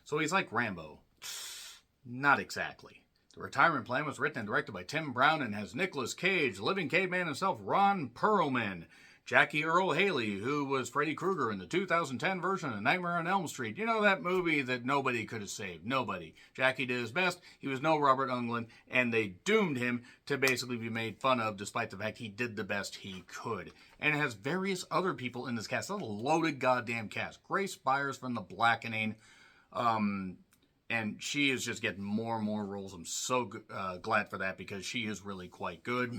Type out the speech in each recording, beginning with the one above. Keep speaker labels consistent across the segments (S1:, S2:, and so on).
S1: So he's like Rambo. Not exactly. The Retirement Plan was written and directed by Tim Brown and has Nicolas Cage, living caveman himself, Ron Perlman, Jackie Earle Haley, who was Freddy Krueger in the 2010 version of Nightmare on Elm Street. You know, that movie that nobody could have saved. Nobody. Jackie did his best. He was no Robert Englund, and they doomed him to basically be made fun of, despite the fact he did the best he could. And it has various other people in this cast. That's a loaded goddamn cast. Grace Byers from The Blackening. And she is just getting more and more roles. I'm so glad for that, because she is really quite good.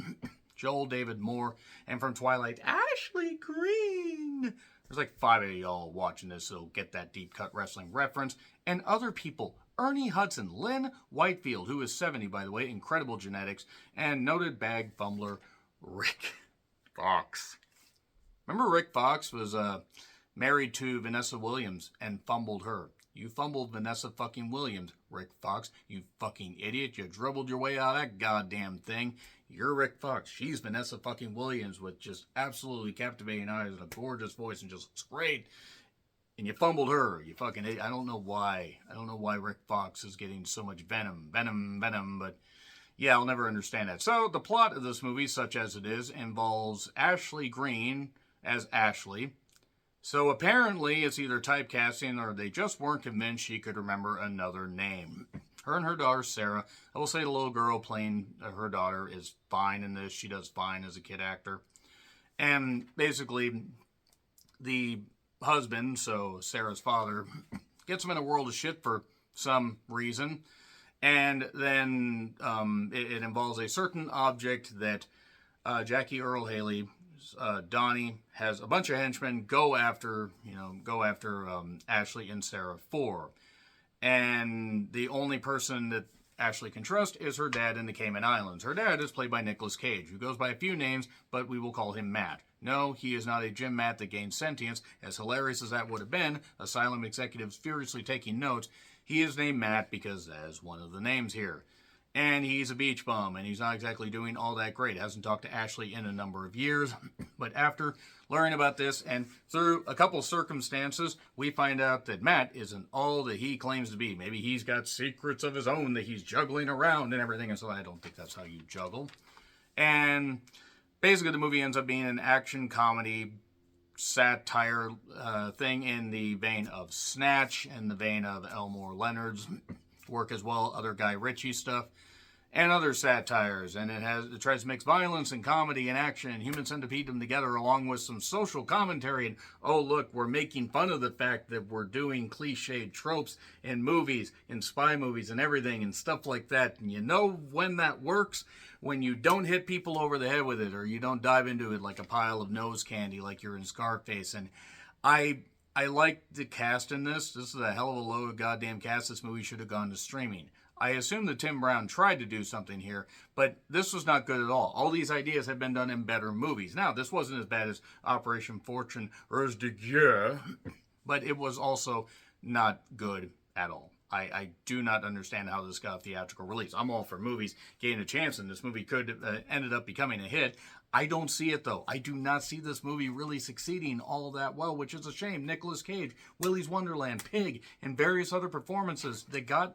S1: Joel David Moore, and from Twilight, Ashley Greene. There's like 5 of y'all watching this, so get that deep cut wrestling reference. And other people, Ernie Hudson, Lynn Whitefield, who is 70, by the way, incredible genetics, and noted bag fumbler Rick Fox. Remember Rick Fox was married to Vanessa Williams and fumbled her. You fumbled Vanessa fucking Williams, Rick Fox. You fucking idiot. You dribbled your way out of that goddamn thing. You're Rick Fox. She's Vanessa fucking Williams with just absolutely captivating eyes and a gorgeous voice and just looks great. And you fumbled her. You fucking idiot. I don't know why. I don't know why Rick Fox is getting so much venom, but yeah, I'll never understand that. So the plot of this movie, such as it is, involves Ashley Greene as Ashley. So apparently it's either typecasting or they just weren't convinced she could remember another name. Her and her daughter, Sarah, I will say the little girl playing her daughter is fine in this. She does fine as a kid actor. And basically, the husband, so Sarah's father, gets him in a world of shit for some reason. And then it involves a certain object that Jackie Earle Haley, Donnie, has a bunch of henchmen go after Ashley and Sarah for. And the only person that Ashley can trust is her dad in the Cayman Islands. Her dad is played by Nicolas Cage, who goes by a few names, but we will call him Matt. No, he is not a gym mat that gains sentience. As hilarious as that would have been, Asylum executives furiously taking notes, he is named Matt because that is one of the names here. And he's a beach bum, and he's not exactly doing all that great. Hasn't talked to Ashley in a number of years. But after learning about this, and through a couple circumstances, we find out that Matt isn't all that he claims to be. Maybe he's got secrets of his own that he's juggling around and everything. And so I don't think that's how you juggle. And basically the movie ends up being an action comedy satire thing in the vein of Snatch, in the vein of Elmore Leonard's work as well, other Guy Ritchie stuff, and other satires. And it tries to mix violence and comedy and action and Human Centipede them together, along with some social commentary. And oh look, we're making fun of the fact that we're doing cliched tropes in movies, in spy movies and everything and stuff like that. And you know when that works? When you don't hit people over the head with it, or you don't dive into it like a pile of nose candy like you're in Scarface. And I like the cast in this. This is a hell of a low goddamn cast. This movie should have gone to streaming. I assume that Tim Brown tried to do something here, but this was not good at all. All these ideas have been done in better movies. Now, this wasn't as bad as Operation Fortune or as de Guerre, but it was also not good at all. I do not understand how this got a theatrical release. I'm all for movies getting a chance, and this movie could have ended up becoming a hit. I don't see it, though. I do not see this movie really succeeding all that well, which is a shame. Nicolas Cage, Willy's Wonderland, Pig, and various other performances that got,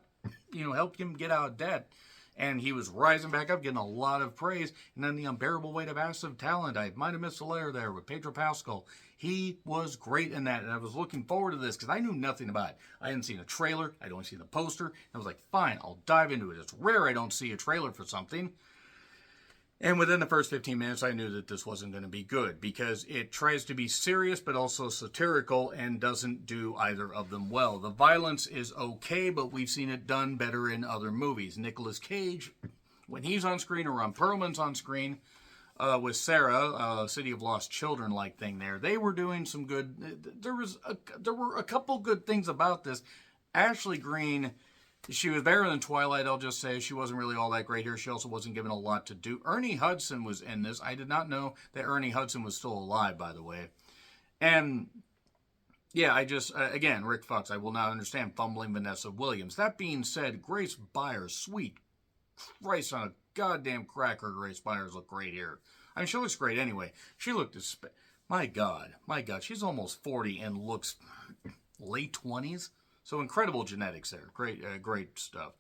S1: helped him get out of debt. And he was rising back up, getting a lot of praise. And then The Unbearable Weight of Massive Talent. I might have missed a layer there with Pedro Pascal. He was great in that, and I was looking forward to this because I knew nothing about it. I hadn't seen a trailer. I'd only seen the poster. And I was like, fine, I'll dive into it. It's rare I don't see a trailer for something. And within the first 15 minutes, I knew that this wasn't going to be good because it tries to be serious but also satirical and doesn't do either of them well. The violence is okay, but we've seen it done better in other movies. Nicolas Cage, when he's on screen, or Ron Perlman's on screen, with Sarah, City of Lost Children like thing there, they were doing some good. There were a couple good things about this. Ashley Greene, she was better than Twilight, I'll just say. She wasn't really all that great here. She also wasn't given a lot to do. Ernie Hudson was in this. I did not know that Ernie Hudson was still alive, by the way. And yeah, I just, again, Rick Fox, I will not understand fumbling Vanessa Williams. That being said, Grace Byers, sweet Christ on a goddamn cracker, Grace Byers looked great here. I mean, she looks great anyway. She looked, my God, she's almost 40 and looks late 20s. So incredible genetics there. Great stuff.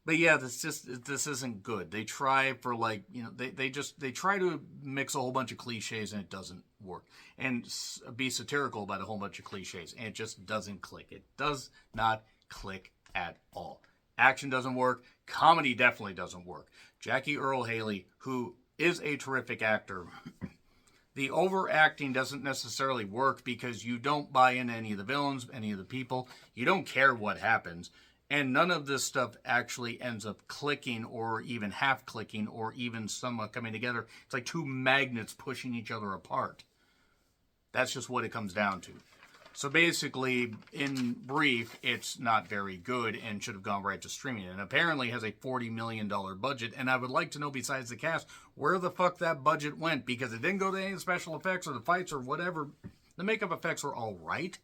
S1: But yeah, this isn't good. They try for like, they try to mix a whole bunch of cliches and it doesn't work, and be satirical about a whole bunch of cliches and it just doesn't click. It does not click at all. Action doesn't work. Comedy definitely doesn't work. Jackie Earle Haley, who is a terrific actor, the overacting doesn't necessarily work because you don't buy into any of the villains, any of the people. You don't care what happens. And none of this stuff actually ends up clicking or even half clicking or even somewhat coming together. It's like two magnets pushing each other apart. That's just what it comes down to. So basically, in brief, it's not very good and should have gone right to streaming. And apparently has a $40 million budget. And I would like to know, besides the cast, where the fuck that budget went. Because it didn't go to any of the special effects or the fights or whatever. The makeup effects were all right.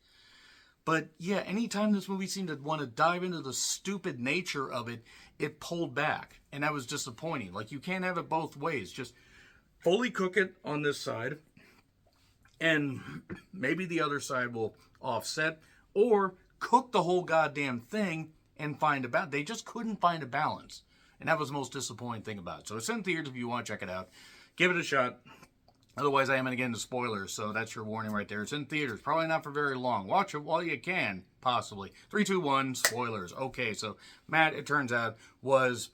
S1: But yeah, anytime this movie seemed to want to dive into the stupid nature of it, it pulled back. And that was disappointing. Like, you can't have it both ways. Just fully cook it on this side, and maybe the other side will offset, or cook the whole goddamn thing and find a balance. They just couldn't find a balance. And that was the most disappointing thing about it. So it's in theaters if you want to check it out. Give it a shot. Otherwise, I am going to get into spoilers, so that's your warning right there. It's in theaters. Probably not for very long. Watch it while you can, possibly. 3, 2, 1, spoilers. Okay, so Matt, it turns out, was,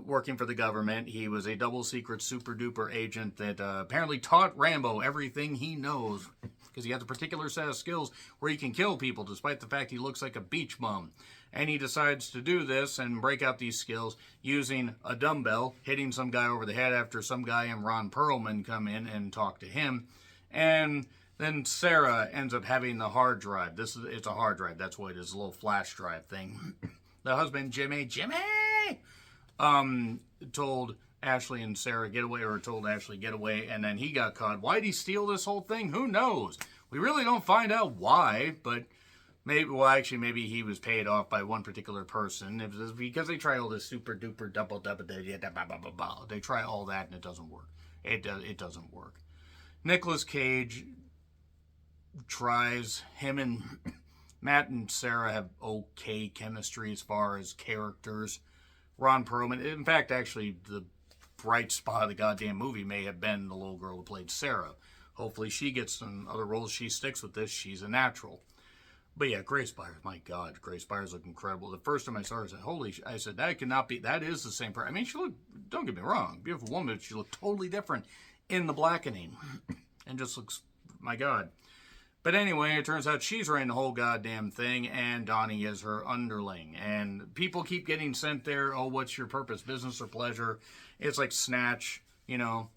S1: working for the government. He was a double secret super duper agent that apparently taught Rambo everything he knows, because he has a particular set of skills where he can kill people despite the fact he looks like a beach bum. And he decides to do this and break out these skills using a dumbbell, hitting some guy over the head after some guy and Ron Perlman come in and talk to him. And then Sarah ends up having the hard drive. It's a hard drive. That's what it is, a little flash drive thing. The husband, Jimmy, told Ashley and Sarah get away, or told Ashley get away, and then he got caught. Why'd he steal this whole thing? Who knows? We really don't find out why, but maybe he was paid off by one particular person. It was because they try all this super duper double. They try all that and it doesn't work. It doesn't work. Nicolas Cage tries. Him and Matt and Sarah have okay chemistry as far as characters. Ron Perlman, in fact, actually, the bright spot of the goddamn movie may have been the little girl who played Sarah. Hopefully she gets some other roles. She sticks with this. She's a natural. But yeah, Grace Byers, my God, Grace Byers looked incredible. The first time I saw her, I said, that cannot be, that is the same person. I mean, she looked, don't get me wrong, beautiful woman, but she looked totally different in the blackening. And just looks, my God. But anyway, it turns out she's running the whole goddamn thing, and Donnie is her underling. And people keep getting sent there, oh, what's your purpose, business or pleasure? It's like Snatch, You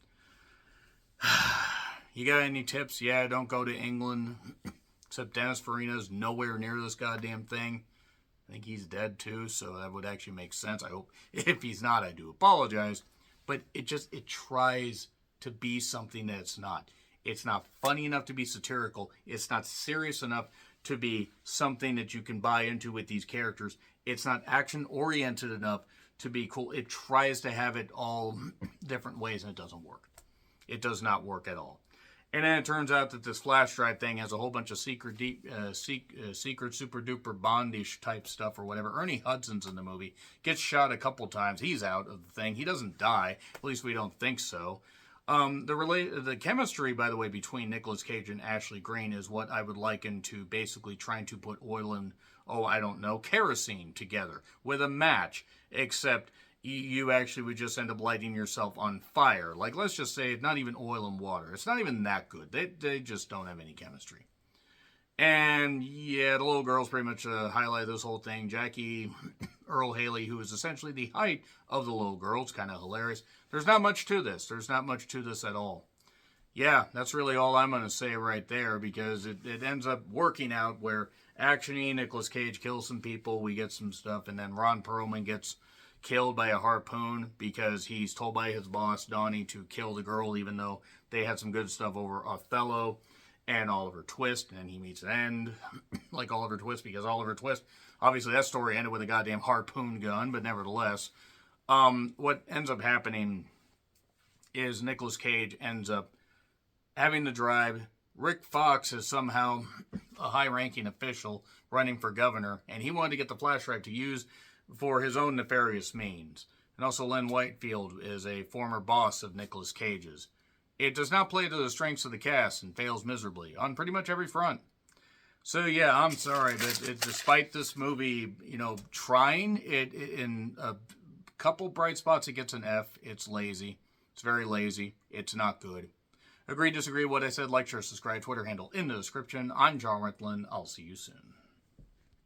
S1: got any tips? Yeah, don't go to England. Except Dennis Farina's nowhere near this goddamn thing. I think he's dead too, so that would actually make sense. I hope. If he's not, I do apologize. But it tries to be something that it's not. It's not funny enough to be satirical. It's not serious enough to be something that you can buy into with these characters. It's not action-oriented enough to be cool. It tries to have it all different ways, and it doesn't work. It does not work at all. And then it turns out that this flash drive thing has a whole bunch of secret super duper Bondish type stuff or whatever. Ernie Hudson's in the movie. Gets shot a couple times. He's out of the thing. He doesn't die. At least we don't think so. The chemistry, by the way, between Nicolas Cage and Ashley Greene is what I would liken to basically trying to put oil and, kerosene together with a match, except you actually would just end up lighting yourself on fire. Like, let's just say, not even oil and water. It's not even that good. They just don't have any chemistry. And, yeah, the little girl's pretty much highlight this whole thing. Jackie Earle Haley, who is essentially the height of the little girl. It's kind of hilarious. There's not much to this. There's not much to this at all. Yeah, that's really all I'm going to say right there, because it ends up working out where action-y, Nicolas Cage kills some people, we get some stuff, and then Ron Perlman gets killed by a harpoon because he's told by his boss, Donnie, to kill the girl, even though they had some good stuff over Othello and Oliver Twist, and he meets an end like Oliver Twist, because Oliver Twist, obviously that story ended with a goddamn harpoon gun, but nevertheless, what ends up happening is Nicolas Cage ends up having to drive. Rick Fox is somehow a high-ranking official, running for governor, and he wanted to get the flash drive to use for his own nefarious means. And also Len Whitefield is a former boss of Nicolas Cage's. It does not play to the strengths of the cast and fails miserably on pretty much every front. So yeah, I'm sorry, but despite this movie, trying it in a couple bright spots, it gets an F. It's lazy. It's very lazy. It's not good. Agree, disagree with what I said, like, share, subscribe, Twitter handle in the description. I'm John Ritlin. I'll see you soon.